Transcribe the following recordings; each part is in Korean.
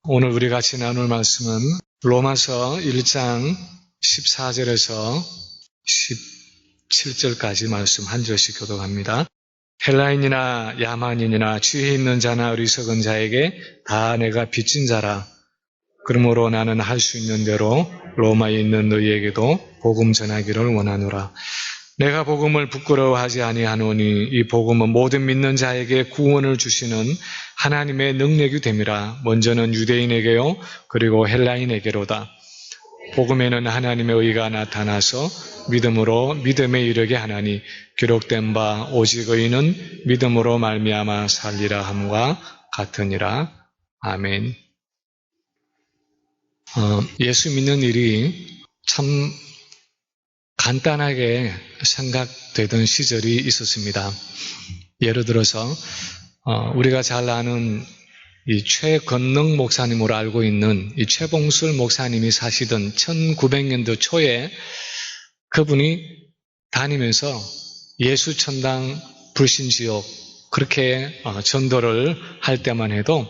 오늘 우리 같이 나눌 말씀은 로마서 1장 14절에서 17절까지 말씀 한 절씩 교독합니다. 헬라인이나 야만인이나 지혜 있는 자나 어리석은 자에게 다 내가 빚진 자라. 그러므로 나는 할 수 있는 대로 로마에 있는 너희에게도 복음 전하기를 원하노라. 내가 복음을 부끄러워하지 아니하노니 이 복음은 모든 믿는 자에게 구원을 주시는 하나님의 능력이 됨이라. 먼저는 유대인에게요 그리고 헬라인에게로다. 복음에는 하나님의 의가 나타나서 믿음으로 믿음에 이르게 하나니 기록된 바 오직 의인은 믿음으로 말미암아 살리라 함과 같으니라. 아멘. 예수 믿는 일이 참 간단하게 생각되던 시절이 있었습니다. 예를 들어서 우리가 잘 아는 이 최건능 목사님으로 알고 있는 이 최봉술 목사님이 사시던 1900년도 초에 그분이 다니면서 예수천당 불신지옥 그렇게 전도를 할 때만 해도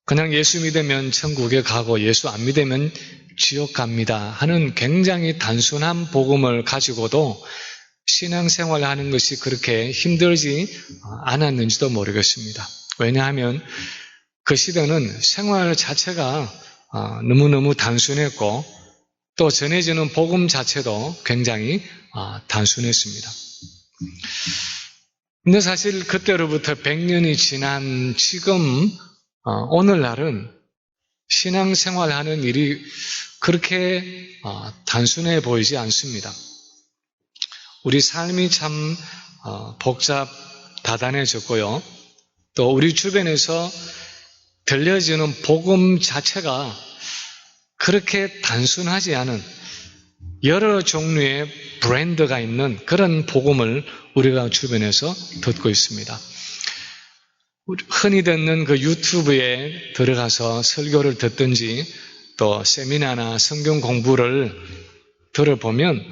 그냥 예수 믿으면 천국에 가고 예수 안 믿으면 지옥 갑니다 하는 굉장히 단순한 복음을 가지고도 신앙생활을 하는 것이 그렇게 힘들지 않았는지도 모르겠습니다. 왜냐하면 그 시대는 생활 자체가 너무너무 단순했고 또 전해지는 복음 자체도 굉장히 단순했습니다. 근데 사실 그때로부터 100년이 지난 지금 오늘날은 신앙생활하는 일이 그렇게 단순해 보이지 않습니다. 우리 삶이 참 복잡다단해졌고요. 또 우리 주변에서 들려지는 복음 자체가 그렇게 단순하지 않은 여러 종류의 브랜드가 있는 그런 복음을 우리가 주변에서 듣고 있습니다. 흔히 듣는 그 유튜브에 들어가서 설교를 듣든지 또 세미나나 성경 공부를 들어보면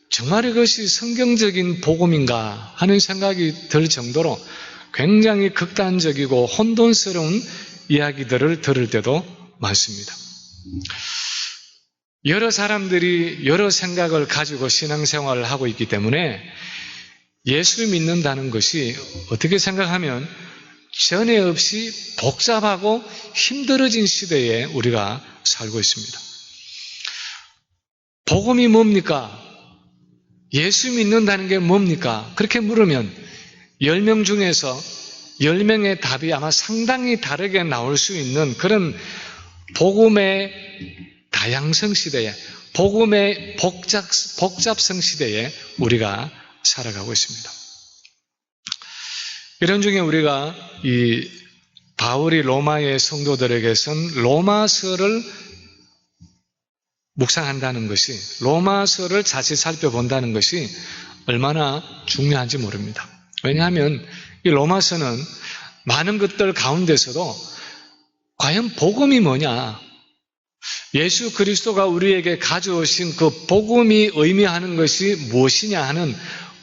정말 이것이 성경적인 복음인가 하는 생각이 들 정도로 굉장히 극단적이고 혼돈스러운 이야기들을 들을 때도 많습니다. 여러 사람들이 여러 생각을 가지고 신앙생활을 하고 있기 때문에 예수 믿는다는 것이 어떻게 생각하면 전에 없이 복잡하고 힘들어진 시대에 우리가 살고 있습니다. 복음이 뭡니까? 예수 믿는다는 게 뭡니까? 그렇게 물으면 10명 중에서 10명의 답이 아마 상당히 다르게 나올 수 있는 그런 복음의 다양성 시대에, 복음의 복잡성 시대에 우리가 살아가고 있습니다. 이런 중에 우리가 이 바울이 로마의 성도들에게선 로마서를 묵상한다는 것이, 로마서를 자세히 살펴본다는 것이 얼마나 중요한지 모릅니다. 왜냐하면 이 로마서는 많은 것들 가운데서도 과연 복음이 뭐냐, 예수 그리스도가 우리에게 가져오신 그 복음이 의미하는 것이 무엇이냐 하는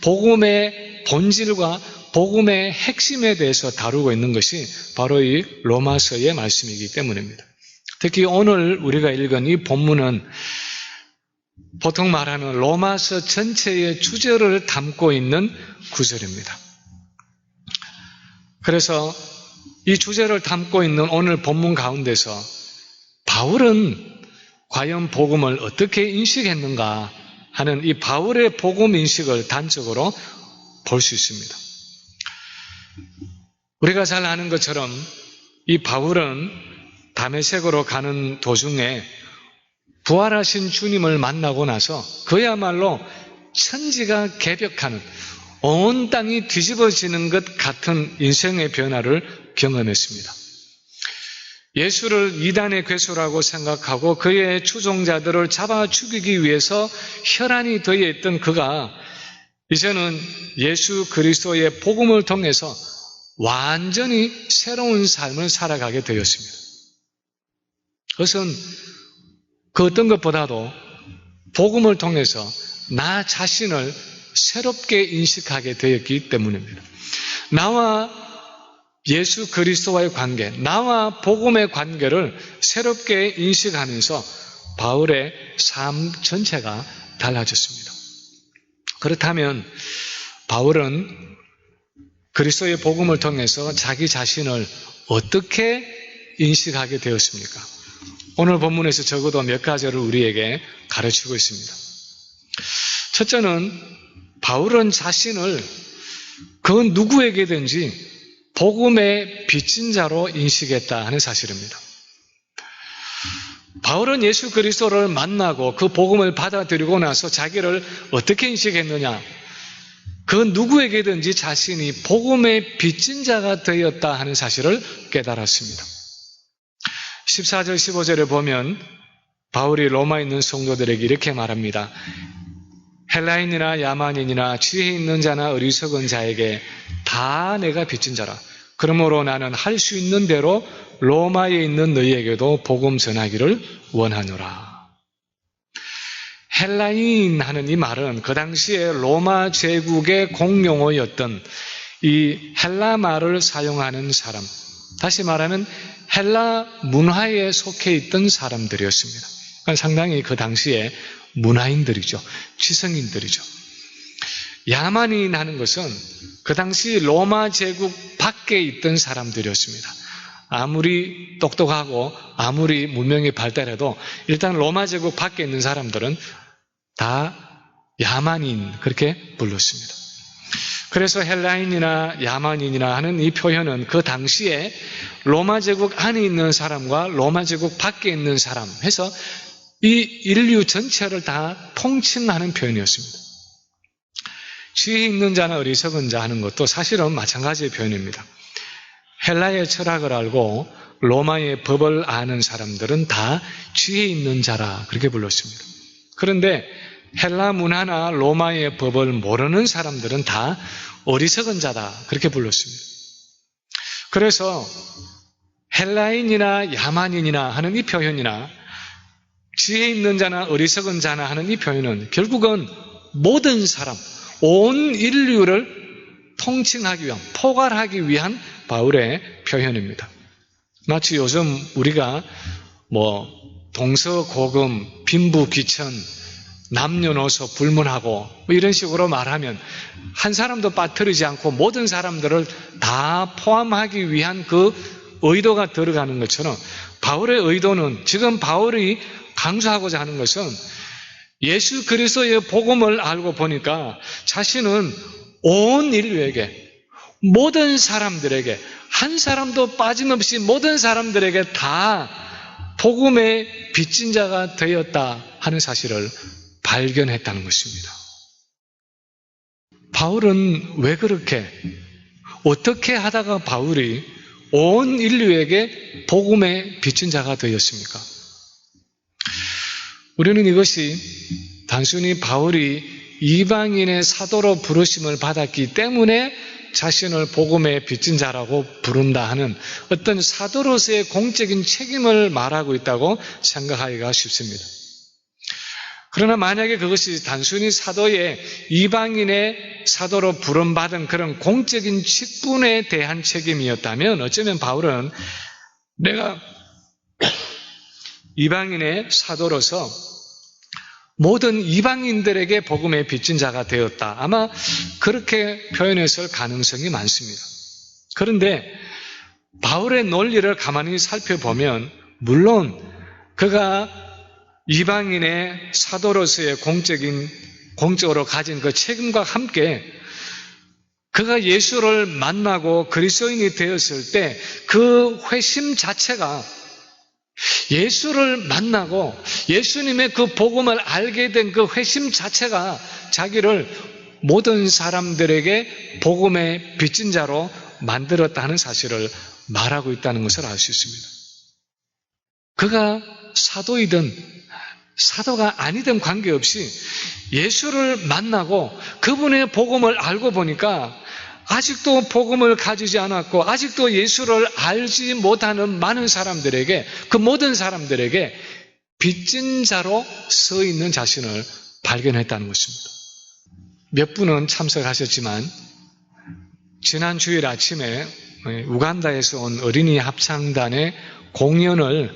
복음의 본질과 복음의 핵심에 대해서 다루고 있는 것이 바로 이 로마서의 말씀이기 때문입니다. 특히 오늘 우리가 읽은 이 본문은 보통 말하는 로마서 전체의 주제를 담고 있는 구절입니다. 그래서 이 주제를 담고 있는 오늘 본문 가운데서 바울은 과연 복음을 어떻게 인식했는가 하는 이 바울의 복음 인식을 단적으로 볼 수 있습니다. 우리가 잘 아는 것처럼 이 바울은 다메섹으로 가는 도중에 부활하신 주님을 만나고 나서 그야말로 천지가 개벽하는, 온 땅이 뒤집어지는 것 같은 인생의 변화를 경험했습니다. 예수를 이단의 괴수라고 생각하고 그의 추종자들을 잡아 죽이기 위해서 혈안이 더해 있던 그가 이제는 예수 그리스도의 복음을 통해서 완전히 새로운 삶을 살아가게 되었습니다. 그것은 그 어떤 것보다도 복음을 통해서 나 자신을 새롭게 인식하게 되었기 때문입니다. 나와 예수 그리스도와의 관계, 나와 복음의 관계를 새롭게 인식하면서 바울의 삶 전체가 달라졌습니다. 그렇다면 바울은 그리스도의 복음을 통해서 자기 자신을 어떻게 인식하게 되었습니까? 오늘 본문에서 적어도 몇 가지를 우리에게 가르치고 있습니다. 첫째는 바울은 자신을 그 누구에게든지 복음의 빚진 자로 인식했다 하는 사실입니다. 바울은 예수 그리스도를 만나고 그 복음을 받아들이고 나서 자기를 어떻게 인식했느냐? 그 누구에게든지 자신이 복음의 빚진 자가 되었다 하는 사실을 깨달았습니다. 14절 15절에 보면 바울이 로마에 있는 성도들에게 이렇게 말합니다. 헬라인이나 야만인이나 지혜 있는 자나 어리석은 자에게 다 내가 빚진 자라. 그러므로 나는 할 수 있는 대로 로마에 있는 너희에게도 복음 전하기를 원하노라. 헬라인 하는 이 말은 그 당시에 로마 제국의 공용어였던 이 헬라 말을 사용하는 사람, 다시 말하면 헬라 문화에 속해 있던 사람들이었습니다. 그러니까 상당히 그 당시에 문화인들이죠. 지성인들이죠. 야만인 하는 것은 그 당시 로마 제국 밖에 있던 사람들이었습니다. 아무리 똑똑하고 아무리 문명이 발달해도 일단 로마 제국 밖에 있는 사람들은 다 야만인 그렇게 불렀습니다. 그래서 헬라인이나 야만인이나 하는 이 표현은 그 당시에 로마 제국 안에 있는 사람과 로마 제국 밖에 있는 사람 해서 이 인류 전체를 다 통칭하는 표현이었습니다. 지혜 있는 자나 어리석은 자 하는 것도 사실은 마찬가지의 표현입니다. 헬라의 철학을 알고 로마의 법을 아는 사람들은 다 지혜 있는 자라 그렇게 불렀습니다. 그런데 헬라 문화나 로마의 법을 모르는 사람들은 다 어리석은 자다 그렇게 불렀습니다. 그래서 헬라인이나 야만인이나 하는 이 표현이나 지혜 있는 자나 어리석은 자나 하는 이 표현은 결국은 모든 사람, 온 인류를 통칭하기 위한, 포괄하기 위한 바울의 표현입니다. 마치 요즘 우리가 동서고금, 빈부귀천, 남녀노소 불문하고 이런 식으로 말하면 한 사람도 빠뜨리지 않고 모든 사람들을 다 포함하기 위한 그 의도가 들어가는 것처럼 바울의 의도는 지금 바울이 강조하고자 하는 것은 예수 그리스도의 복음을 알고 보니까 자신은 온 인류에게 모든 사람들에게 한 사람도 빠짐없이 모든 사람들에게 다 복음의 빚진 자가 되었다 하는 사실을 발견했다는 것입니다. 바울은 왜 그렇게 어떻게 하다가 바울이 온 인류에게 복음의 빚진 자가 되었습니까? 우리는 이것이 단순히 바울이 이방인의 사도로 부르심을 받았기 때문에 자신을 복음의 빚진 자라고 부른다 하는 어떤 사도로서의 공적인 책임을 말하고 있다고 생각하기가 쉽습니다. 그러나 만약에 그것이 단순히 사도의 이방인의 사도로 부름받은 그런 공적인 직분에 대한 책임이었다면 어쩌면 바울은 내가 이방인의 사도로서 모든 이방인들에게 복음의 빚진 자가 되었다. 아마 그렇게 표현했을 가능성이 많습니다. 그런데 바울의 논리를 가만히 살펴보면 물론 그가 이방인의 사도로서의 공적으로 가진 그 책임과 함께 그가 예수를 만나고 그리스도인이 되었을 때 그 회심 자체가 예수를 만나고 예수님의 그 복음을 알게 된 그 회심 자체가 자기를 모든 사람들에게 복음의 빚진 자로 만들었다는 사실을 말하고 있다는 것을 알 수 있습니다. 그가 사도이든 사도가 아니든 관계없이 예수를 만나고 그분의 복음을 알고 보니까 아직도 복음을 가지지 않았고 아직도 예수를 알지 못하는 많은 사람들에게 그 모든 사람들에게 빚진 자로 서 있는 자신을 발견했다는 것입니다. 몇 분은 참석하셨지만 지난 주일 아침에 우간다에서 온 어린이 합창단의 공연을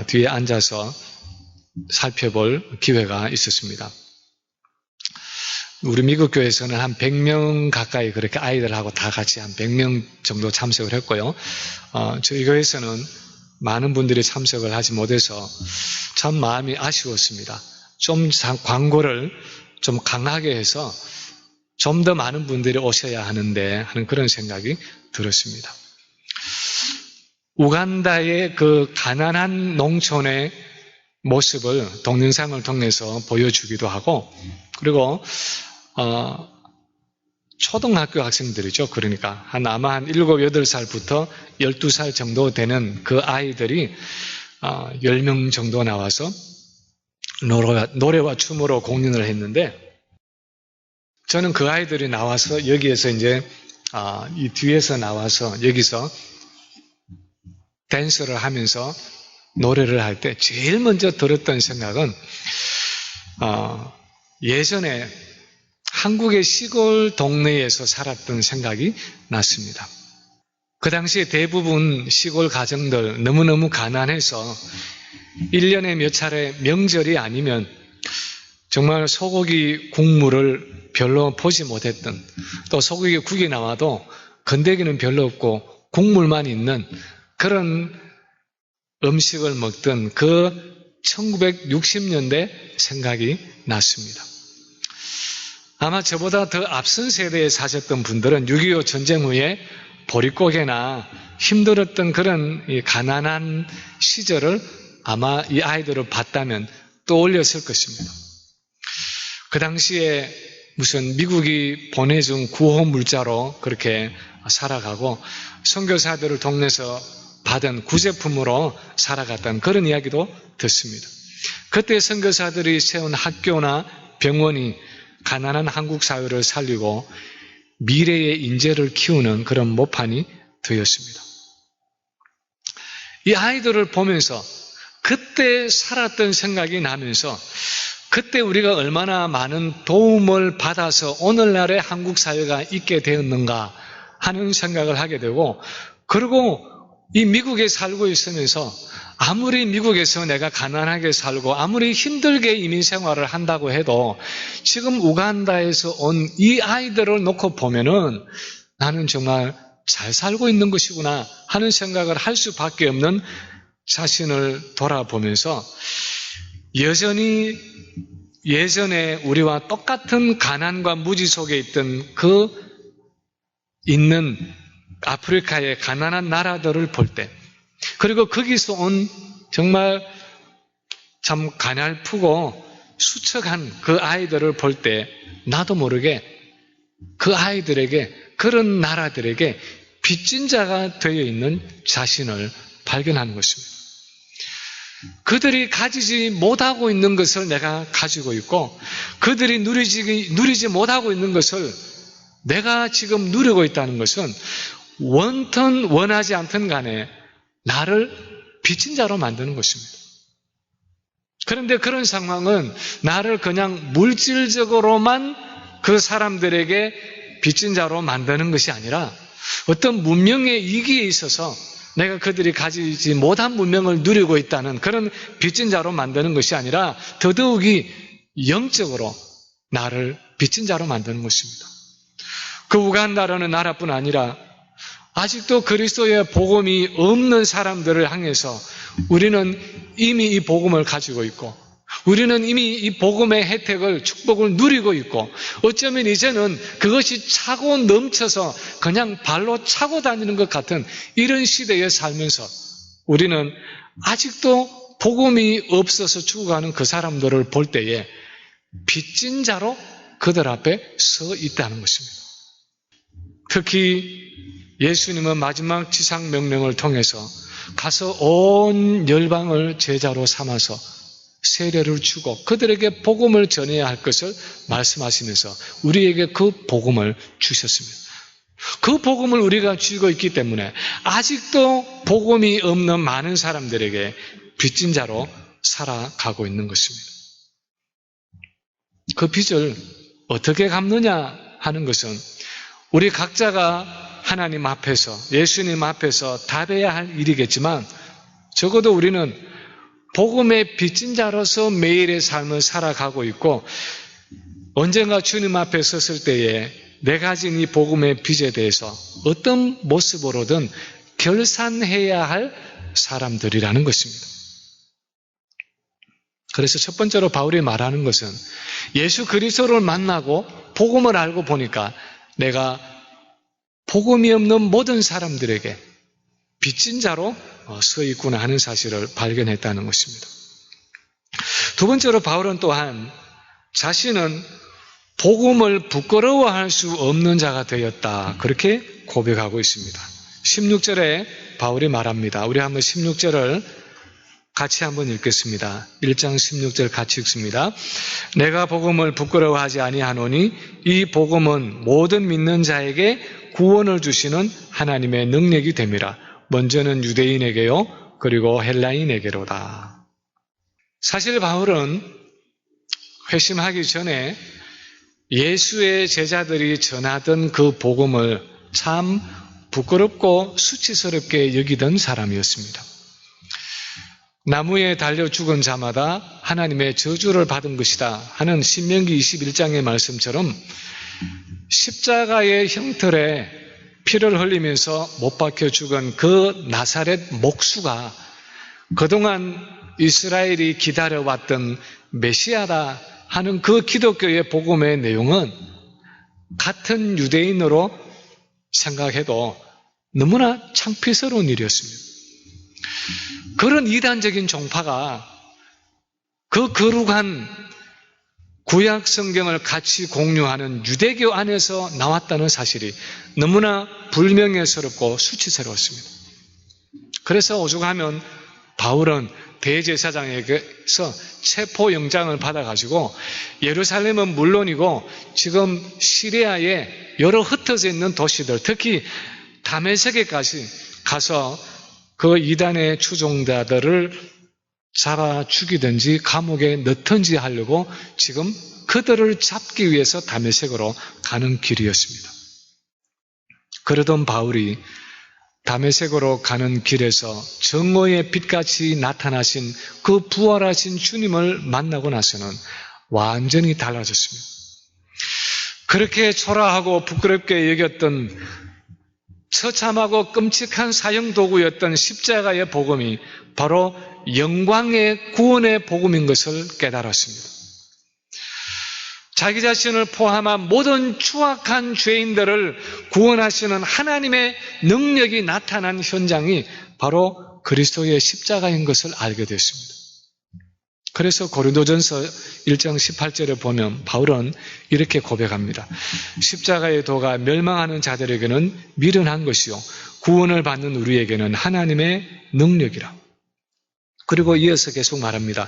뒤에 앉아서 살펴볼 기회가 있었습니다. 우리 미국 교회에서는 한 100명 가까이 그렇게 아이들하고 다 같이 한 100명 정도 참석을 했고요. 저희 교회에서는 많은 분들이 참석을 하지 못해서 참 마음이 아쉬웠습니다. 좀 광고를 좀 강하게 해서 좀 더 많은 분들이 오셔야 하는데 하는 그런 생각이 들었습니다. 우간다의 그 가난한 농촌의 모습을 동영상을 통해서 보여주기도 하고, 그리고 초등학교 학생들이죠. 그러니까 아마 한 7, 8살부터 12살 정도 되는 그 아이들이 10명 정도 나와서 노래와 춤으로 공연을 했는데, 저는 그 아이들이 나와서 여기에서 이제 이 뒤에서 나와서 여기서 댄스를 하면서 노래를 할 때 제일 먼저 들었던 생각은 예전에 한국의 시골 동네에서 살았던 생각이 났습니다. 그 당시에 대부분 시골 가정들 너무너무 가난해서 1년에 몇 차례 명절이 아니면 정말 소고기 국물을 별로 보지 못했던, 또 소고기 국이 나와도 건더기는 별로 없고 국물만 있는 그런 음식을 먹던 그 1960년대 생각이 났습니다. 아마 저보다 더 앞선 세대에 사셨던 분들은 6.25 전쟁 후에 보릿고개나 힘들었던 그런 이 가난한 시절을 아마 이 아이들을 봤다면 떠올렸을 것입니다. 그 당시에 무슨 미국이 보내준 구호 물자로 그렇게 살아가고 선교사들을 통해서 받은 구제품으로 살아갔다는 그런 이야기도 듣습니다. 그때 선교사들이 세운 학교나 병원이 가난한 한국 사회를 살리고 미래의 인재를 키우는 그런 모판이 되었습니다. 이 아이들을 보면서 그때 살았던 생각이 나면서 그때 우리가 얼마나 많은 도움을 받아서 오늘날의 한국 사회가 있게 되었는가 하는 생각을 하게 되고, 그리고 이 미국에 살고 있으면서 아무리 미국에서 내가 가난하게 살고 아무리 힘들게 이민 생활을 한다고 해도 지금 우간다에서 온 이 아이들을 놓고 보면은 나는 정말 잘 살고 있는 것이구나 하는 생각을 할 수밖에 없는 자신을 돌아보면서 여전히 예전에 우리와 똑같은 가난과 무지 속에 있던 있는 아프리카의 가난한 나라들을 볼 때, 그리고 거기서 온 정말 참 가냘프고 수척한 그 아이들을 볼 때 나도 모르게 그 아이들에게, 그런 나라들에게 빚진 자가 되어 있는 자신을 발견하는 것입니다. 그들이 가지지 못하고 있는 것을 내가 가지고 있고, 그들이 누리지 못하고 있는 것을 내가 지금 누리고 있다는 것은 원튼 원하지 않든 간에 나를 빚진 자로 만드는 것입니다. 그런데 그런 상황은 나를 그냥 물질적으로만 그 사람들에게 빚진 자로 만드는 것이 아니라 어떤 문명의 이기에 있어서 내가 그들이 가지지 못한 문명을 누리고 있다는 그런 빚진 자로 만드는 것이 아니라 더더욱이 영적으로 나를 빚진 자로 만드는 것입니다. 그 우간다라는 나라뿐 아니라 아직도 그리스도의 복음이 없는 사람들을 향해서 우리는 이미 이 복음을 가지고 있고, 우리는 이미 이 복음의 혜택을, 축복을 누리고 있고, 어쩌면 이제는 그것이 차고 넘쳐서 그냥 발로 차고 다니는 것 같은 이런 시대에 살면서 우리는 아직도 복음이 없어서 죽어가는 그 사람들을 볼 때에 빚진 자로 그들 앞에 서 있다는 것입니다. 특히 예수님은 마지막 지상 명령을 통해서 가서 온 열방을 제자로 삼아서 세례를 주고 그들에게 복음을 전해야 할 것을 말씀하시면서 우리에게 그 복음을 주셨습니다. 그 복음을 우리가 쥐고 있기 때문에 아직도 복음이 없는 많은 사람들에게 빚진 자로 살아가고 있는 것입니다. 그 빚을 어떻게 갚느냐 하는 것은 우리 각자가 하나님 앞에서, 예수님 앞에서 답해야 할 일이겠지만 적어도 우리는 복음의 빚진 자로서 매일의 삶을 살아가고 있고 언젠가 주님 앞에 섰을 때에 내가 가진 이 복음의 빚에 대해서 어떤 모습으로든 결산해야 할 사람들이라는 것입니다. 그래서 첫 번째로 바울이 말하는 것은 예수 그리스도를 만나고 복음을 알고 보니까 내가 복음이 없는 모든 사람들에게 빚진 자로 서 있구나 하는 사실을 발견했다는 것입니다. 두 번째로 바울은 또한 자신은 복음을 부끄러워할 수 없는 자가 되었다, 그렇게 고백하고 있습니다. 16절에 바울이 말합니다. 우리 한번 16절을 같이 한번 읽겠습니다. 1장 16절 같이 읽습니다. 내가 복음을 부끄러워하지 아니하노니 이 복음은 모든 믿는 자에게 구원을 주시는 하나님의 능력이 됨이라. 먼저는 유대인에게요 그리고 헬라인에게로다. 사실 바울은 회심하기 전에 예수의 제자들이 전하던 그 복음을 참 부끄럽고 수치스럽게 여기던 사람이었습니다. 나무에 달려 죽은 자마다 하나님의 저주를 받은 것이다 하는 신명기 21장의 말씀처럼 십자가의 형틀에 피를 흘리면서 못 박혀 죽은 그 나사렛 목수가 그동안 이스라엘이 기다려왔던 메시아다 하는 그 기독교의 복음의 내용은 같은 유대인으로 생각해도 너무나 창피스러운 일이었습니다. 그런 이단적인 종파가 그 거룩한 구약 성경을 같이 공유하는 유대교 안에서 나왔다는 사실이 너무나 불명예스럽고 수치스러웠습니다. 그래서 오죽하면 바울은 대제사장에게서 체포영장을 받아가지고 예루살렘은 물론이고 지금 시리아의 여러 흩어져 있는 도시들, 특히 다메섹에까지 가서 그 이단의 추종자들을 잡아 죽이든지 감옥에 넣든지 하려고 지금 그들을 잡기 위해서 다메섹으로 가는 길이었습니다. 그러던 바울이 다메섹으로 가는 길에서 정오의 빛같이 나타나신 그 부활하신 주님을 만나고 나서는 완전히 달라졌습니다. 그렇게 초라하고 부끄럽게 여겼던 처참하고 끔찍한 사형도구였던 십자가의 복음이 바로 영광의 구원의 복음인 것을 깨달았습니다. 자기 자신을 포함한 모든 추악한 죄인들을 구원하시는 하나님의 능력이 나타난 현장이 바로 그리스도의 십자가인 것을 알게 됐습니다. 그래서 고린도전서 1장 18절에 보면 바울은 이렇게 고백합니다. 십자가의 도가 멸망하는 자들에게는 미련한 것이요 구원을 받는 우리에게는 하나님의 능력이라. 그리고 이어서 계속 말합니다.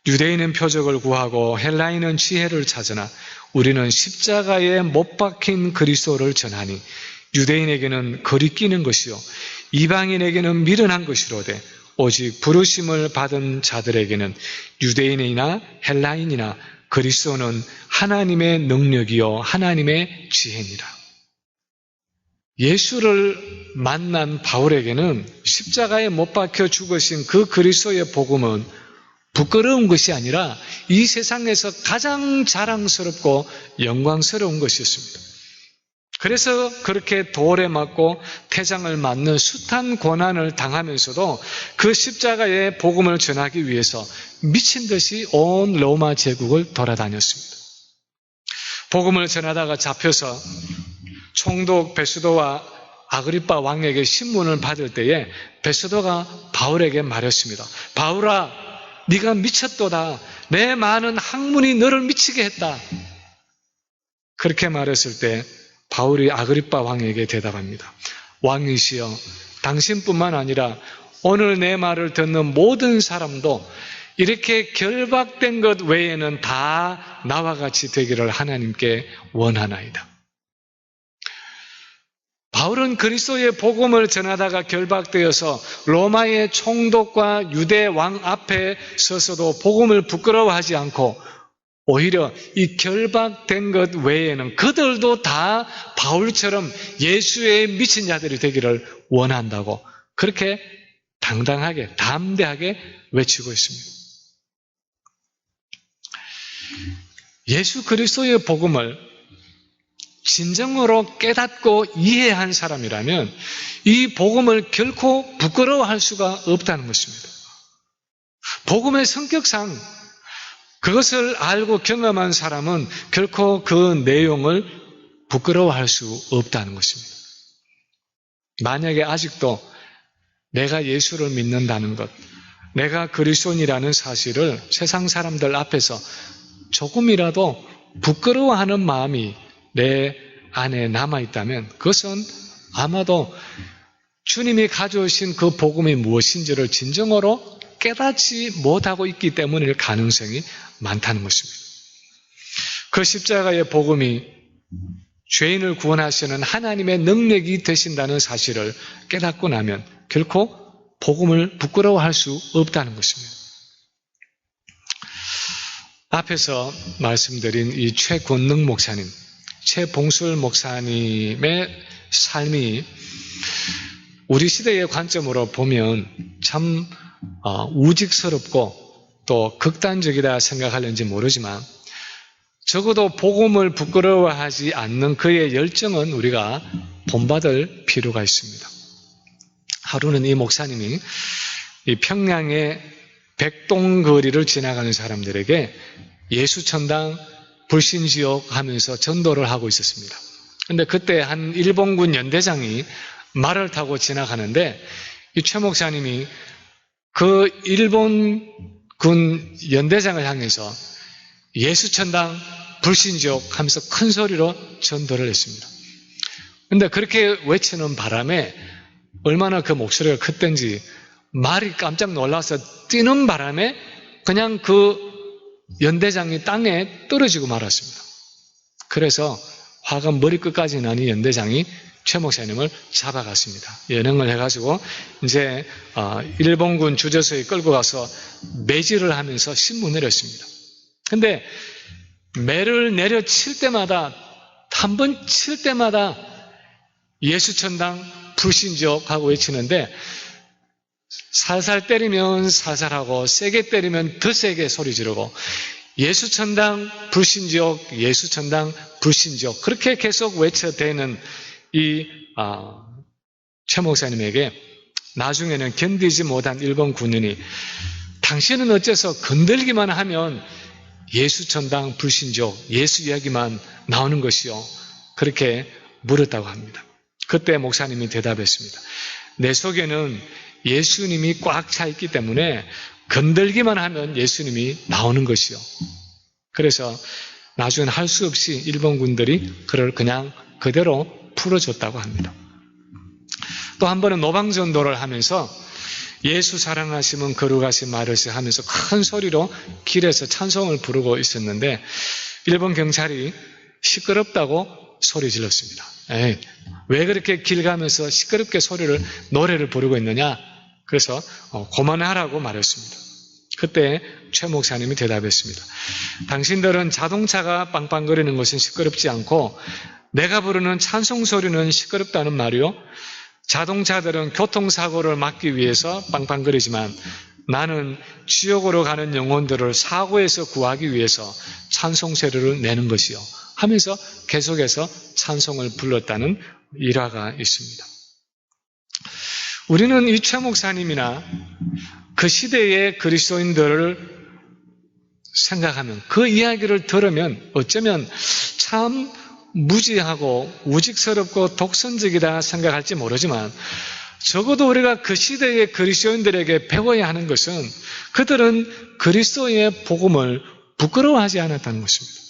유대인은 표적을 구하고 헬라인은 지혜를 찾으나 우리는 십자가에 못 박힌 그리스도를 전하니 유대인에게는 거리끼는 것이요 이방인에게는 미련한 것이로되 오직 부르심을 받은 자들에게는 유대인이나 헬라인이나 그리스도는 하나님의 능력이요 하나님의 지혜니라. 예수를 만난 바울에게는 십자가에 못 박혀 죽으신 그 그리스도의 복음은 부끄러운 것이 아니라 이 세상에서 가장 자랑스럽고 영광스러운 것이었습니다. 그래서 그렇게 돌에 맞고 태장을 맞는 숱한 고난을 당하면서도 그 십자가의 복음을 전하기 위해서 미친 듯이 온 로마 제국을 돌아다녔습니다. 복음을 전하다가 잡혀서 총독 베스도와 아그리빠 왕에게 신문을 받을 때에 베스도가 바울에게 말했습니다. 바울아, 네가 미쳤도다. 내 많은 학문이 너를 미치게 했다. 그렇게 말했을 때 바울이 아그리빠 왕에게 대답합니다. 왕이시여, 당신뿐만 아니라 오늘 내 말을 듣는 모든 사람도 이렇게 결박된 것 외에는 다 나와 같이 되기를 하나님께 원하나이다. 바울은 그리스도의 복음을 전하다가 결박되어서 로마의 총독과 유대 왕 앞에 서서도 복음을 부끄러워하지 않고 오히려 이 결박된 것 외에는 그들도 다 바울처럼 예수의 미친 자들이 되기를 원한다고 그렇게 당당하게 담대하게 외치고 있습니다. 예수 그리스도의 복음을 진정으로 깨닫고 이해한 사람이라면 이 복음을 결코 부끄러워할 수가 없다는 것입니다. 복음의 성격상 그것을 알고 경험한 사람은 결코 그 내용을 부끄러워할 수 없다는 것입니다. 만약에 아직도 내가 예수를 믿는다는 것, 내가 그리스도인이라는 사실을 세상 사람들 앞에서 조금이라도 부끄러워하는 마음이 내 안에 남아있다면 그것은 아마도 주님이 가져오신 그 복음이 무엇인지를 진정으로 깨닫지 못하고 있기 때문일 가능성이 많다는 것입니다. 그 십자가의 복음이 죄인을 구원하시는 하나님의 능력이 되신다는 사실을 깨닫고 나면 결코 복음을 부끄러워할 수 없다는 것입니다. 앞에서 말씀드린 이 최권능 목사님, 최봉술 목사님의 삶이 우리 시대의 관점으로 보면 참 우직스럽고 또 극단적이다 생각하는지 모르지만 적어도 복음을 부끄러워하지 않는 그의 열정은 우리가 본받을 필요가 있습니다. 하루는 이 목사님이 이 평양의 백동거리를 지나가는 사람들에게 예수천당 불신지옥 하면서 전도를 하고 있었습니다. 그런데 그때 한 일본군 연대장이 말을 타고 지나가는데 이 최 목사님이 그 일본군 연대장을 향해서 예수천당 불신지옥 하면서 큰 소리로 전도를 했습니다. 그런데 그렇게 외치는 바람에 얼마나 그 목소리가 컸던지 말이 깜짝 놀라서 뛰는 바람에 그냥 그 연대장이 땅에 떨어지고 말았습니다. 그래서 화가 머리끝까지 나니 연대장이 최 목사님을 잡아갔습니다. 연행을 해가지고 이제 일본군 주저소에 끌고 가서 매질을 하면서 신문을 했습니다. 근데 매를 내려칠 때마다 한 번 칠 때마다 예수천당 불신지옥 하고 외치는데 살살 때리면 살살하고 세게 때리면 더 세게 소리 지르고 예수천당 불신지옥 예수천당 불신지옥 그렇게 계속 외쳐대는 이 최 목사님에게 나중에는 견디지 못한 일본 군인이 당신은 어째서 건들기만 하면 예수천당 불신지옥 예수 이야기만 나오는 것이요 그렇게 물었다고 합니다. 그때 목사님이 대답했습니다. 내 속에는 예수님이 꽉 차 있기 때문에 건들기만 하면 예수님이 나오는 것이요. 그래서 나중에는 할 수 없이 일본군들이 그를 그냥 그대로 풀어줬다고 합니다. 또 한 번은 노방전도를 하면서 예수 사랑하시면 거룩하신 말을시 하면서 큰 소리로 길에서 찬송을 부르고 있었는데 일본 경찰이 시끄럽다고 소리 질렀습니다. 왜 그렇게 길 가면서 시끄럽게 노래를 부르고 있느냐? 그래서 그만하라고 말했습니다. 그때 최 목사님이 대답했습니다. 당신들은 자동차가 빵빵거리는 것은 시끄럽지 않고 내가 부르는 찬송 소리는 시끄럽다는 말이요. 자동차들은 교통사고를 막기 위해서 빵빵거리지만 나는 지옥으로 가는 영혼들을 사고에서 구하기 위해서 찬송 소리를 내는 것이요. 하면서 계속해서 찬송을 불렀다는 일화가 있습니다. 우리는 이 최 목사님이나 그 시대의 그리스도인들을 생각하면 그 이야기를 들으면 어쩌면 참 무지하고 우직스럽고 독선적이다 생각할지 모르지만 적어도 우리가 그 시대의 그리스도인들에게 배워야 하는 것은 그들은 그리스도의 복음을 부끄러워하지 않았다는 것입니다.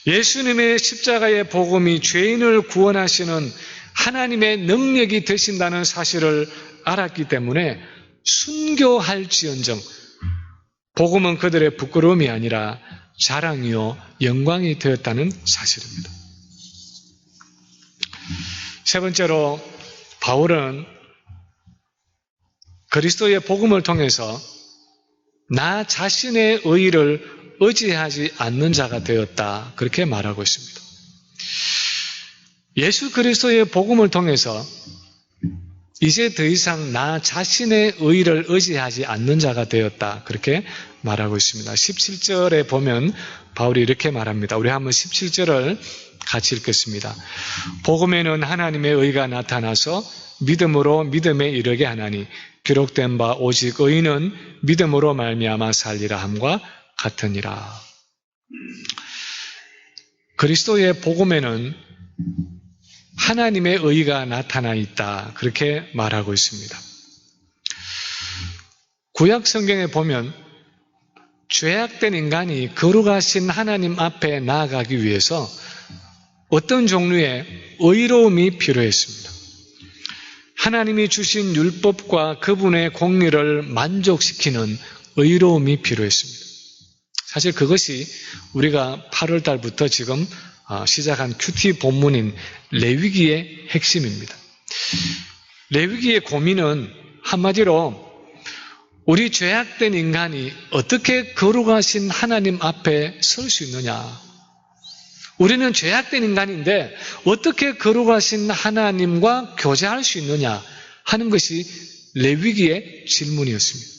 예수님의 십자가의 복음이 죄인을 구원하시는 하나님의 능력이 되신다는 사실을 알았기 때문에 순교할지언정 복음은 그들의 부끄러움이 아니라 자랑이요 영광이 되었다는 사실입니다. 세 번째로 바울은 그리스도의 복음을 통해서 나 자신의 의의를 의지하지 않는 자가 되었다. 그렇게 말하고 있습니다. 예수 그리스도의 복음을 통해서 이제 더 이상 나 자신의 의를 의지하지 않는 자가 되었다. 그렇게 말하고 있습니다. 17절에 보면 바울이 이렇게 말합니다. 우리 한번 17절을 같이 읽겠습니다. 복음에는 하나님의 의가 나타나서 믿음으로 믿음에 이르게 하나니 기록된 바 오직 의인은 믿음으로 말미암아 살리라 함과 같으니라. 그리스도의 복음에는 하나님의 의가 나타나 있다. 그렇게 말하고 있습니다. 구약 성경에 보면 죄악된 인간이 거룩하신 하나님 앞에 나아가기 위해서 어떤 종류의 의로움이 필요했습니다. 하나님이 주신 율법과 그분의 공의를 만족시키는 의로움이 필요했습니다. 사실 그것이 우리가 8월 달부터 지금 시작한 큐티 본문인 레위기의 핵심입니다. 레위기의 고민은 한마디로 우리 죄악된 인간이 어떻게 거룩하신 하나님 앞에 설 수 있느냐. 우리는 죄악된 인간인데 어떻게 거룩하신 하나님과 교제할 수 있느냐 하는 것이 레위기의 질문이었습니다.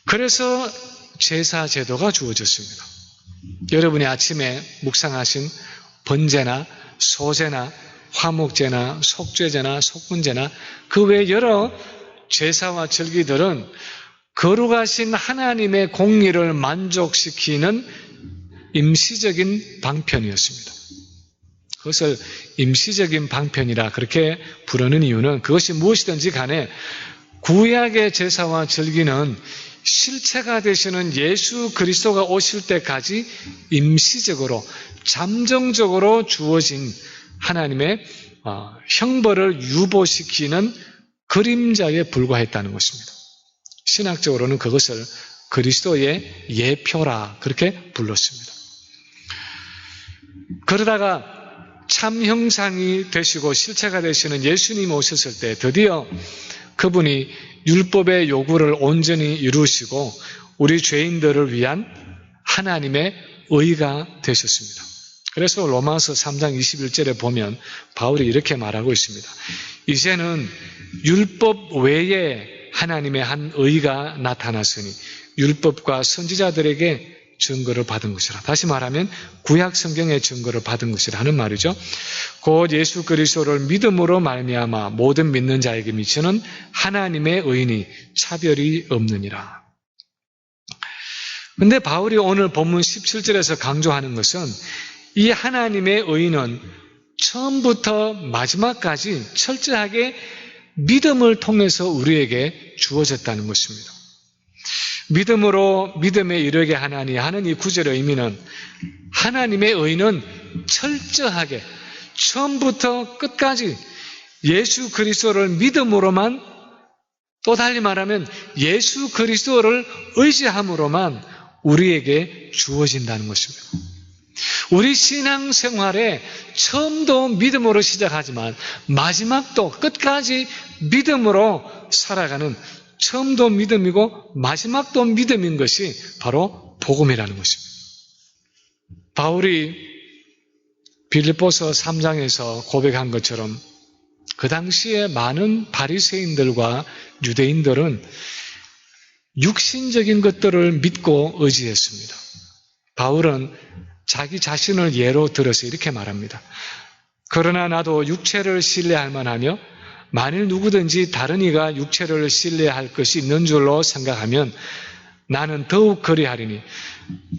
그래서 제사 제도가 주어졌습니다. 여러분이 아침에 묵상하신 번제나 소제나 화목제나 속죄제나 속분제나 그 외 여러 제사와 절기들은 거룩하신 하나님의 공의를 만족시키는 임시적인 방편이었습니다. 그것을 임시적인 방편이라 그렇게 부르는 이유는 그것이 무엇이든지 간에 구약의 제사와 절기는 실체가 되시는 예수 그리스도가 오실 때까지 임시적으로 잠정적으로 주어진 하나님의 형벌을 유보시키는 그림자에 불과했다는 것입니다. 신학적으로는 그것을 그리스도의 예표라 그렇게 불렀습니다. 그러다가 참 형상이 되시고 실체가 되시는 예수님이 오셨을 때 드디어 그분이 율법의 요구를 온전히 이루시고 우리 죄인들을 위한 하나님의 의가 되셨습니다. 그래서 로마서 3장 21절에 보면 바울이 이렇게 말하고 있습니다. 이제는 율법 외에 하나님의 한 의가 나타났으니 율법과 선지자들에게 증거를 받은 것이라. 다시 말하면 구약 성경의 증거를 받은 것이라 하는 말이죠. 곧 예수 그리스도를 믿음으로 말미암아 모든 믿는 자에게 미치는 하나님의 의인이 차별이 없느니라. 그런데 바울이 오늘 본문 17절에서 강조하는 것은 이 하나님의 의인은 처음부터 마지막까지 철저하게 믿음을 통해서 우리에게 주어졌다는 것입니다. 믿음으로 믿음에 이르게 하나니 하는 이 구절의 의미는 하나님의 의는 철저하게 처음부터 끝까지 예수 그리스도를 믿음으로만, 또 달리 말하면 예수 그리스도를 의지함으로만 우리에게 주어진다는 것입니다. 우리 신앙생활에 처음도 믿음으로 시작하지만 마지막도 끝까지 믿음으로 살아가는, 처음도 믿음이고 마지막도 믿음인 것이 바로 복음이라는 것입니다. 바울이 빌립보서 3장에서 고백한 것처럼 그 당시에 많은 바리새인들과 유대인들은 육신적인 것들을 믿고 의지했습니다. 바울은 자기 자신을 예로 들어서 이렇게 말합니다. 그러나 나도 육체를 신뢰할 만하며 만일 누구든지 다른 이가 육체를 신뢰할 것이 있는 줄로 생각하면 나는 더욱 그리하리니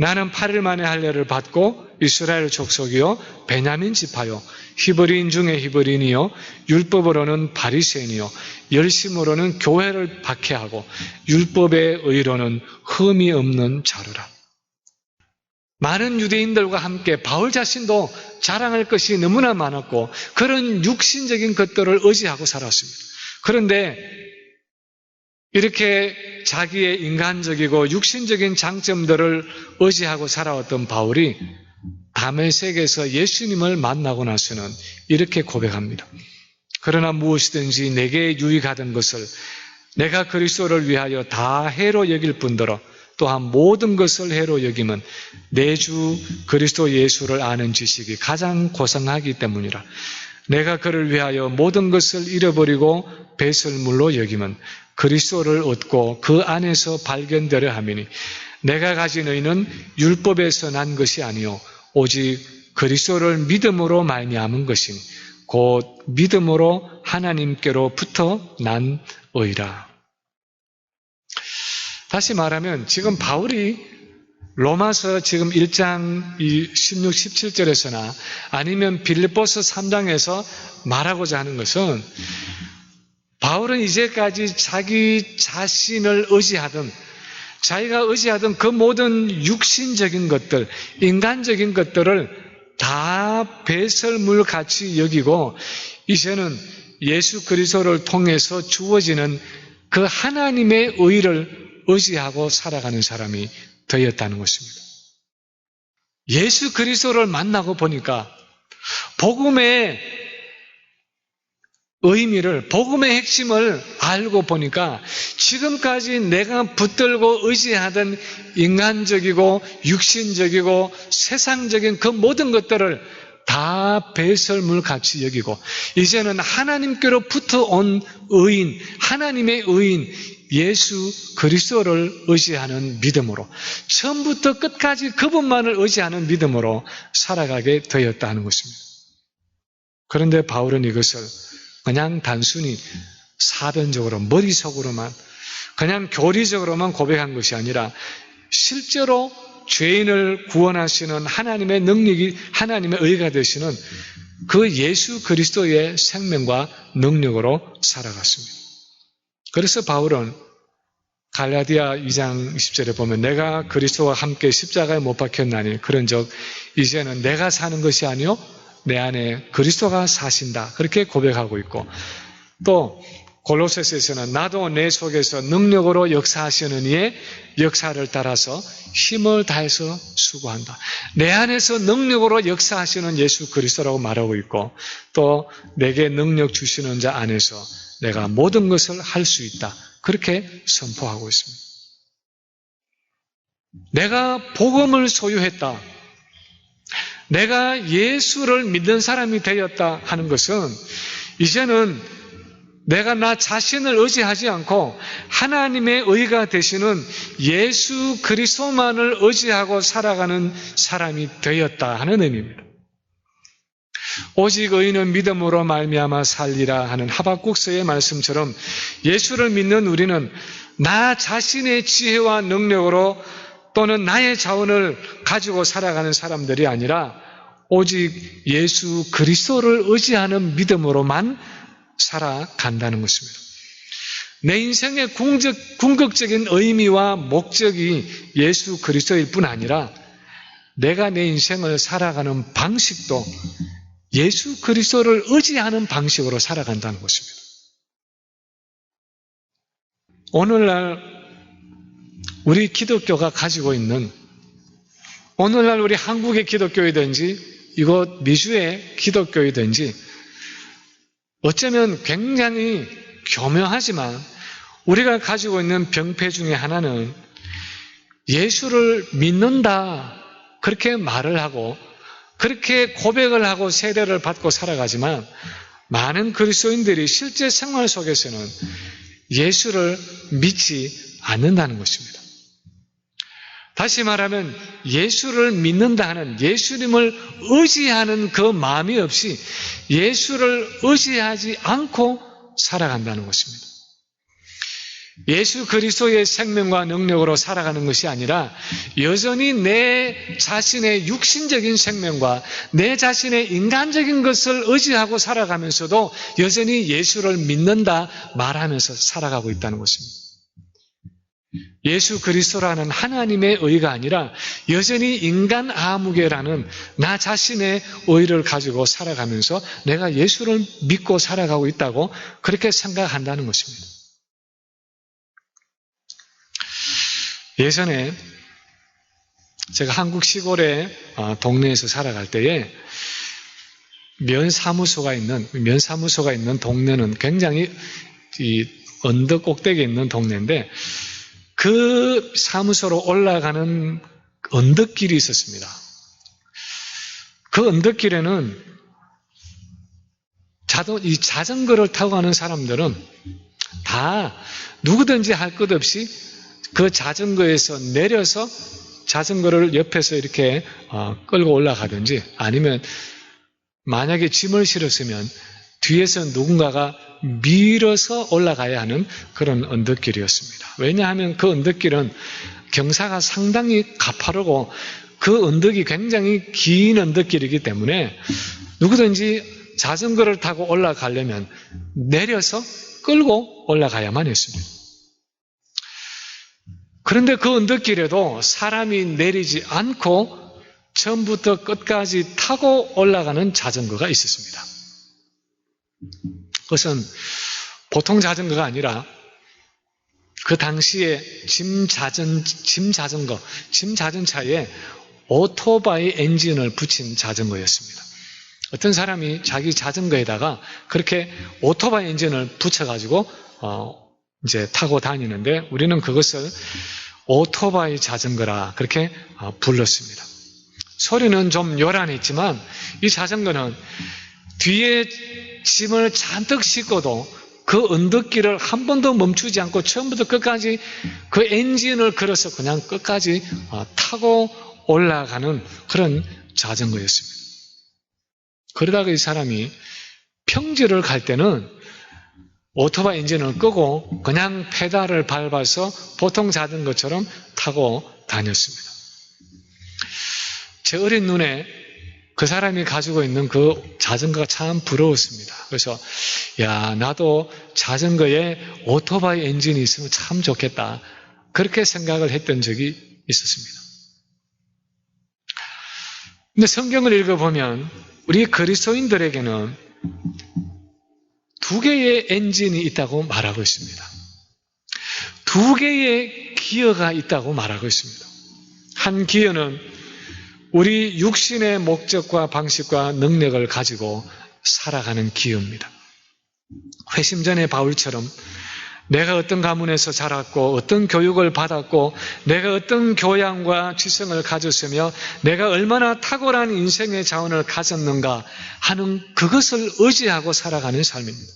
나는 8일 만에 할례를 받고 이스라엘 족속이요 베냐민 지파요 히브리인 중에 히브리인이요 율법으로는 바리새인이요 열심으로는 교회를 박해하고 율법의 의로는 흠이 없는 자루라. 많은 유대인들과 함께 바울 자신도 자랑할 것이 너무나 많았고 그런 육신적인 것들을 의지하고 살았습니다. 그런데 이렇게 자기의 인간적이고 육신적인 장점들을 의지하고 살아왔던 바울이 다메섹에서 예수님을 만나고 나서는 이렇게 고백합니다. 그러나 무엇이든지 내게 유익하던 것을 내가 그리스도를 위하여 다 해로 여길 뿐더러 또한 모든 것을 해로 여김은 내 주 그리스도 예수를 아는 지식이 가장 고상하기 때문이라. 내가 그를 위하여 모든 것을 잃어버리고 배설물로 여김은 그리스도를 얻고 그 안에서 발견되려 함이니 내가 가진 의는 율법에서 난 것이 아니요 오직 그리스도를 믿음으로 말미암은 것이니 곧 믿음으로 하나님께로부터 난 의라. 다시 말하면 지금 바울이 로마서 지금 1장 16, 17절에서나 아니면 빌립보서 3장에서 말하고자 하는 것은 바울은 이제까지 자기 자신을 의지하던 자기가 의지하던 그 모든 육신적인 것들, 인간적인 것들을 다 배설물 같이 여기고 이제는 예수 그리스도를 통해서 주어지는 그 하나님의 의를 의지하고 살아가는 사람이 되었다는 것입니다. 예수 그리스도를 만나고 보니까 복음의 의미를, 복음의 핵심을 알고 보니까 지금까지 내가 붙들고 의지하던 인간적이고 육신적이고 세상적인 그 모든 것들을 다 배설물 같이 여기고 이제는 하나님께로부터 온 의인, 하나님의 의인 예수 그리스도를 의지하는 믿음으로 처음부터 끝까지 그분만을 의지하는 믿음으로 살아가게 되었다 하는 것입니다. 그런데 바울은 이것을 그냥 단순히 사변적으로 머릿속으로만 그냥 교리적으로만 고백한 것이 아니라 실제로 죄인을 구원하시는 하나님의 능력이 하나님의 의가 되시는 그 예수 그리스도의 생명과 능력으로 살아갔습니다. 그래서 바울은 갈라디아 2장 20절에 보면 내가 그리스도와 함께 십자가에 못 박혔나니 그런즉 이제는 내가 사는 것이 아니요 내 안에 그리스도가 사신다 그렇게 고백하고 있고 또 골로새서에서는 나도 내 속에서 능력으로 역사하시는 이의 역사를 따라서 힘을 다해서 수고한다. 내 안에서 능력으로 역사하시는 예수 그리스도라고 말하고 있고 또 내게 능력 주시는 자 안에서 내가 모든 것을 할 수 있다. 그렇게 선포하고 있습니다. 내가 복음을 소유했다. 내가 예수를 믿는 사람이 되었다 하는 것은 이제는 내가 나 자신을 의지하지 않고 하나님의 의가 되시는 예수 그리스도만을 의지하고 살아가는 사람이 되었다 하는 의미입니다. 오직 의인은 믿음으로 말미암아 살리라 하는 하박국서의 말씀처럼 예수를 믿는 우리는 나 자신의 지혜와 능력으로 또는 나의 자원을 가지고 살아가는 사람들이 아니라 오직 예수 그리스도를 의지하는 믿음으로만 살아간다는 것입니다. 내 인생의 궁극적인 의미와 목적이 예수 그리스도일 뿐 아니라 내가 내 인생을 살아가는 방식도 예수 그리스도를 의지하는 방식으로 살아간다는 것입니다. 오늘날 우리 기독교가 가지고 있는 오늘날 우리 한국의 기독교이든지 이곳 미주의 기독교이든지 어쩌면 굉장히 교묘하지만 우리가 가지고 있는 병폐 중에 하나는 예수를 믿는다 그렇게 말을 하고 그렇게 고백을 하고 세례를 받고 살아가지만 많은 그리스도인들이 실제 생활 속에서는 예수를 믿지 않는다는 것입니다. 다시 말하면 예수를 믿는다 하는 예수님을 의지하는 그 마음이 없이 예수를 의지하지 않고 살아간다는 것입니다. 예수 그리스도의 생명과 능력으로 살아가는 것이 아니라 여전히 내 자신의 육신적인 생명과 내 자신의 인간적인 것을 의지하고 살아가면서도 여전히 예수를 믿는다 말하면서 살아가고 있다는 것입니다. 예수 그리스도라는 하나님의 의가 아니라 여전히 인간 아무개라는 나 자신의 의를 가지고 살아가면서 내가 예수를 믿고 살아가고 있다고 그렇게 생각한다는 것입니다. 예전에 제가 한국 시골의 동네에서 살아갈 때에 면사무소가 있는 동네는 굉장히 이 언덕 꼭대기에 있는 동네인데 그 사무소로 올라가는 언덕길이 있었습니다. 그 언덕길에는 이 자전거를 타고 가는 사람들은 다 누구든지 할 것 없이 그 자전거에서 내려서 자전거를 옆에서 이렇게 끌고 올라가든지, 아니면 만약에 짐을 실었으면 뒤에서 누군가가 밀어서 올라가야 하는 그런 언덕길이었습니다. 왜냐하면 그 언덕길은 경사가 상당히 가파르고 그 언덕이 굉장히 긴 언덕길이기 때문에 누구든지 자전거를 타고 올라가려면 내려서 끌고 올라가야만 했습니다. 그런데 그 언덕길에도 사람이 내리지 않고 처음부터 끝까지 타고 올라가는 자전거가 있었습니다. 그것은 보통 자전거가 아니라 그 당시에 짐 자전차에 오토바이 엔진을 붙인 자전거였습니다. 어떤 사람이 자기 자전거에다가 그렇게 오토바이 엔진을 붙여가지고 이제 타고 다니는데, 우리는 그것을 오토바이 자전거라 그렇게 불렀습니다. 소리는 좀 요란했지만 이 자전거는 뒤에 짐을 잔뜩 싣고도 그 언덕길을 한 번도 멈추지 않고 처음부터 끝까지 그 엔진을 걸어서 그냥 끝까지 타고 올라가는 그런 자전거였습니다. 그러다가 이 사람이 평지를 갈 때는 오토바이 엔진을 끄고 그냥 페달을 밟아서 보통 자전거처럼 타고 다녔습니다. 제 어린 눈에 그 사람이 가지고 있는 그 자전거가 참 부러웠습니다. 그래서 나도 자전거에 오토바이 엔진이 있으면 참 좋겠다, 그렇게 생각을 했던 적이 있었습니다. 근데 성경을 읽어보면 우리 그리스도인들에게는 두 개의 엔진이 있다고 말하고 있습니다. 두 개의 기어가 있다고 말하고 있습니다. 한 기어는 우리 육신의 목적과 방식과 능력을 가지고 살아가는 기어입니다. 회심 전에 바울처럼 내가 어떤 가문에서 자랐고 어떤 교육을 받았고 내가 어떤 교양과 지성을 가졌으며 내가 얼마나 탁월한 인생의 자원을 가졌는가 하는 그것을 의지하고 살아가는 삶입니다.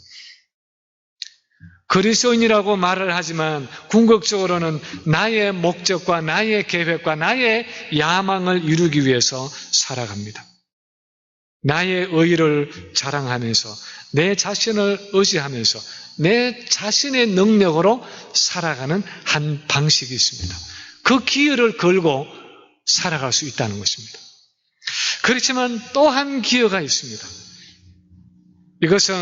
그리스도인이라고 말을 하지만 궁극적으로는 나의 목적과 나의 계획과 나의 야망을 이루기 위해서 살아갑니다. 나의 의의를 자랑하면서 내 자신을 의지하면서 내 자신의 능력으로 살아가는 한 방식이 있습니다. 그 기여를 걸고 살아갈 수 있다는 것입니다. 그렇지만 또 한 기여가 있습니다. 이것은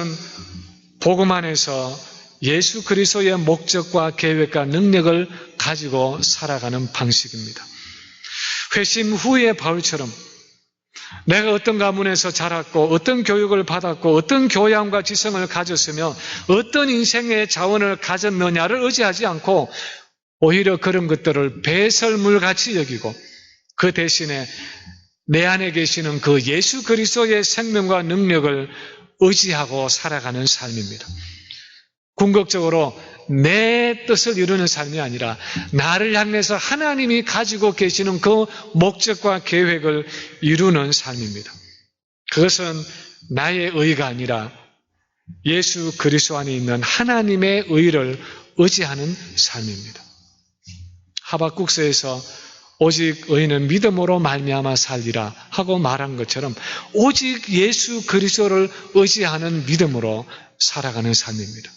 복음 안에서 예수 그리스도의 목적과 계획과 능력을 가지고 살아가는 방식입니다. 회심 후에 바울처럼 내가 어떤 가문에서 자랐고 어떤 교육을 받았고 어떤 교양과 지성을 가졌으며 어떤 인생의 자원을 가졌느냐를 의지하지 않고 오히려 그런 것들을 배설물같이 여기고 그 대신에 내 안에 계시는 그 예수 그리스도의 생명과 능력을 의지하고 살아가는 삶입니다. 궁극적으로 내 뜻을 이루는 삶이 아니라 나를 향해서 하나님이 가지고 계시는 그 목적과 계획을 이루는 삶입니다. 그것은 나의 의가 아니라 예수 그리스도 안에 있는 하나님의 의를 의지하는 삶입니다. 하박국서에서 오직 의인은 믿음으로 말미암아 살리라 하고 말한 것처럼 오직 예수 그리스도를 의지하는 믿음으로 살아가는 삶입니다.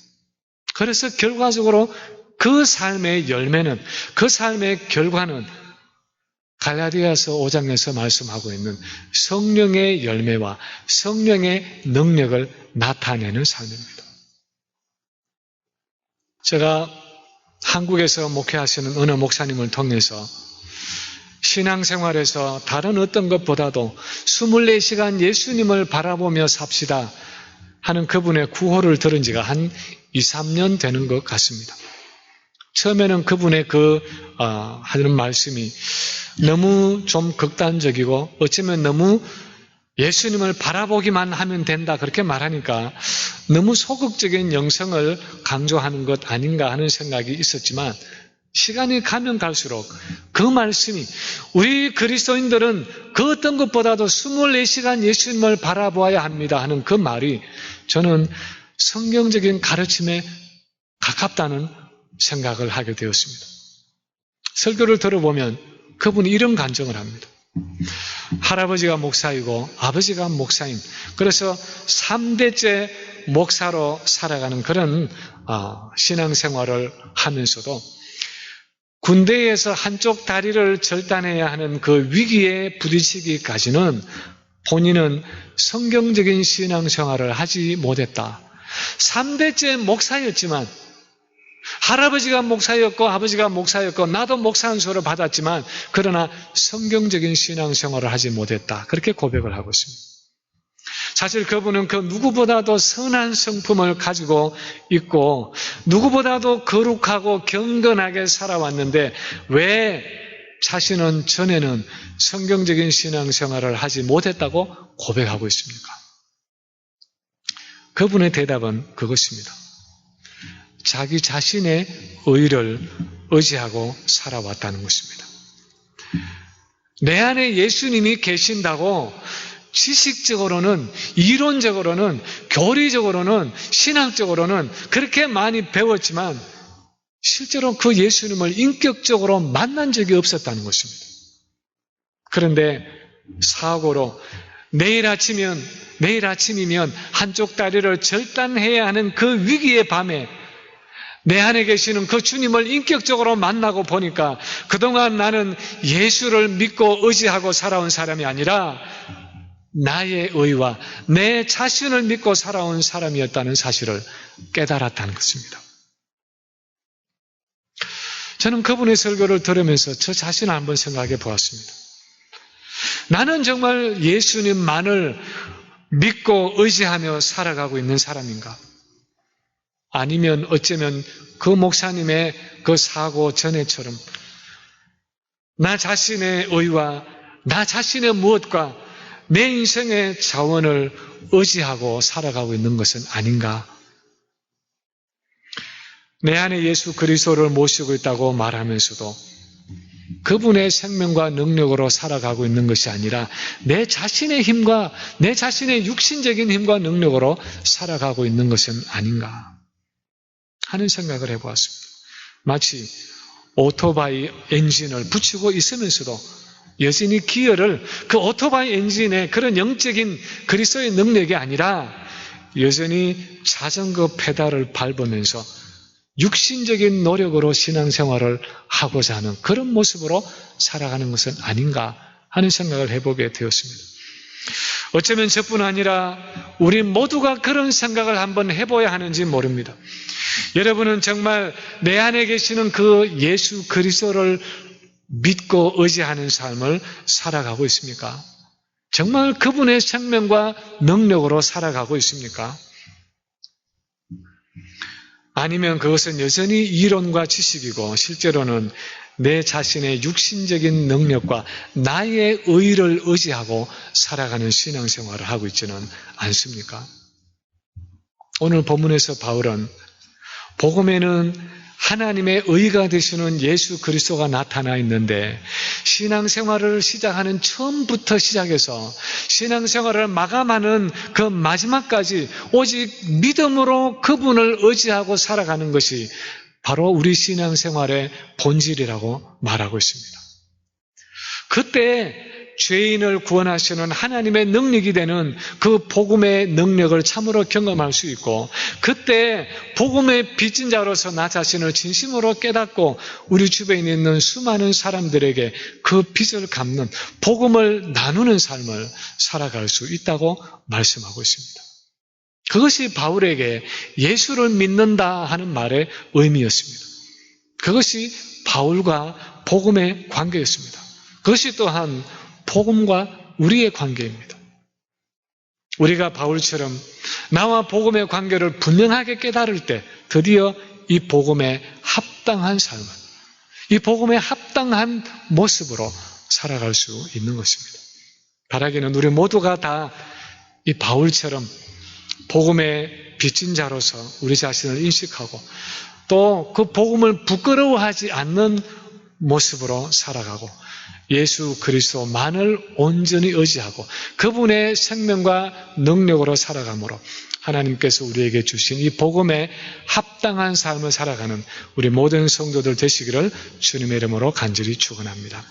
그래서 결과적으로 그 삶의 열매는, 그 삶의 결과는 갈라디아서 5장에서 말씀하고 있는 성령의 열매와 성령의 능력을 나타내는 삶입니다. 제가 한국에서 목회하시는 어느 목사님을 통해서 신앙생활에서 다른 어떤 것보다도 24시간 예수님을 바라보며 삽시다 하는 그분의 구호를 들은 지가 한 2, 3년 되는 것 같습니다. 처음에는 그분의 하는 말씀이 너무 좀 극단적이고 어쩌면 너무 예수님을 바라보기만 하면 된다 그렇게 말하니까 너무 소극적인 영성을 강조하는 것 아닌가 하는 생각이 있었지만 시간이 가면 갈수록 그 말씀이 우리 그리스도인들은 그 어떤 것보다도 24시간 예수님을 바라보아야 합니다 하는 그 말이 저는 성경적인 가르침에 가깝다는 생각을 하게 되었습니다. 설교를 들어보면 그분이 이런 간증을 합니다. 할아버지가 목사이고 아버지가 목사임. 그래서 3대째 목사로 살아가는 그런 신앙생활을 하면서도 군대에서 한쪽 다리를 절단해야 하는 그 위기에 부딪히기까지는 본인은 성경적인 신앙생활을 하지 못했다. 3대째 목사였지만 할아버지가 목사였고 아버지가 목사였고 나도 목사 안수를 받았지만 그러나 성경적인 신앙생활을 하지 못했다. 그렇게 고백을 하고 있습니다. 사실 그분은 그 누구보다도 선한 성품을 가지고 있고 누구보다도 거룩하고 경건하게 살아왔는데 왜 자신은 전에는 성경적인 신앙생활을 하지 못했다고 고백하고 있습니까? 그분의 대답은 그것입니다. 자기 자신의 의를 의지하고 살아왔다는 것입니다. 내 안에 예수님이 계신다고 지식적으로는, 이론적으로는, 교리적으로는, 신학적으로는 그렇게 많이 배웠지만 실제로 그 예수님을 인격적으로 만난 적이 없었다는 것입니다. 그런데 사고로 내일 아침이면 한쪽 다리를 절단해야 하는 그 위기의 밤에 내 안에 계시는 그 주님을 인격적으로 만나고 보니까 그동안 나는 예수를 믿고 의지하고 살아온 사람이 아니라 나의 의와 내 자신을 믿고 살아온 사람이었다는 사실을 깨달았다는 것입니다. 저는 그분의 설교를 들으면서 저 자신을 한번 생각해 보았습니다. 나는 정말 예수님만을 믿고 의지하며 살아가고 있는 사람인가? 아니면 어쩌면 그 목사님의 그 사고 전에처럼 나 자신의 의와 나 자신의 무엇과 내 인생의 자원을 의지하고 살아가고 있는 것은 아닌가? 내 안에 예수 그리스도를 모시고 있다고 말하면서도 그분의 생명과 능력으로 살아가고 있는 것이 아니라 내 자신의 힘과 내 자신의 육신적인 힘과 능력으로 살아가고 있는 것은 아닌가 하는 생각을 해보았습니다. 마치 오토바이 엔진을 붙이고 있으면서도 여전히 기어를 그 오토바이 엔진의 그런 영적인 그리스도의 능력이 아니라 여전히 자전거 페달을 밟으면서 육신적인 노력으로 신앙생활을 하고자 하는 그런 모습으로 살아가는 것은 아닌가 하는 생각을 해보게 되었습니다. 어쩌면 저뿐 아니라 우리 모두가 그런 생각을 한번 해봐야 하는지 모릅니다. 여러분은 정말 내 안에 계시는 그 예수 그리스도를 믿고 의지하는 삶을 살아가고 있습니까? 정말 그분의 생명과 능력으로 살아가고 있습니까? 아니면 그것은 여전히 이론과 지식이고 실제로는 내 자신의 육신적인 능력과 나의 의를 의지하고 살아가는 신앙생활을 하고 있지는 않습니까? 오늘 본문에서 바울은 복음에는 하나님의 의가 되시는 예수 그리스도가 나타나 있는데 신앙생활을 시작하는 처음부터 시작해서 신앙생활을 마감하는 그 마지막까지 오직 믿음으로 그분을 의지하고 살아가는 것이 바로 우리 신앙생활의 본질이라고 말하고 있습니다. 그때 죄인을 구원하시는 하나님의 능력이 되는 그 복음의 능력을 참으로 경험할 수 있고 그때 복음의 빚진 자로서 나 자신을 진심으로 깨닫고 우리 주변에 있는 수많은 사람들에게 그 빚을 갚는 복음을 나누는 삶을 살아갈 수 있다고 말씀하고 있습니다. 그것이 바울에게 예수를 믿는다 하는 말의 의미였습니다. 그것이 바울과 복음의 관계였습니다. 그것이 또한 복음과 우리의 관계입니다. 우리가 바울처럼 나와 복음의 관계를 분명하게 깨달을 때 드디어 이 복음에 합당한 삶을, 이 복음에 합당한 모습으로 살아갈 수 있는 것입니다. 바라기는 우리 모두가 다 이 바울처럼 복음의 빚진 자로서 우리 자신을 인식하고 또 그 복음을 부끄러워하지 않는 모습으로 살아가고 예수 그리스도만을 온전히 의지하고 그분의 생명과 능력으로 살아가므로 하나님께서 우리에게 주신 이 복음에 합당한 삶을 살아가는 우리 모든 성도들 되시기를 주님의 이름으로 간절히 축원합니다.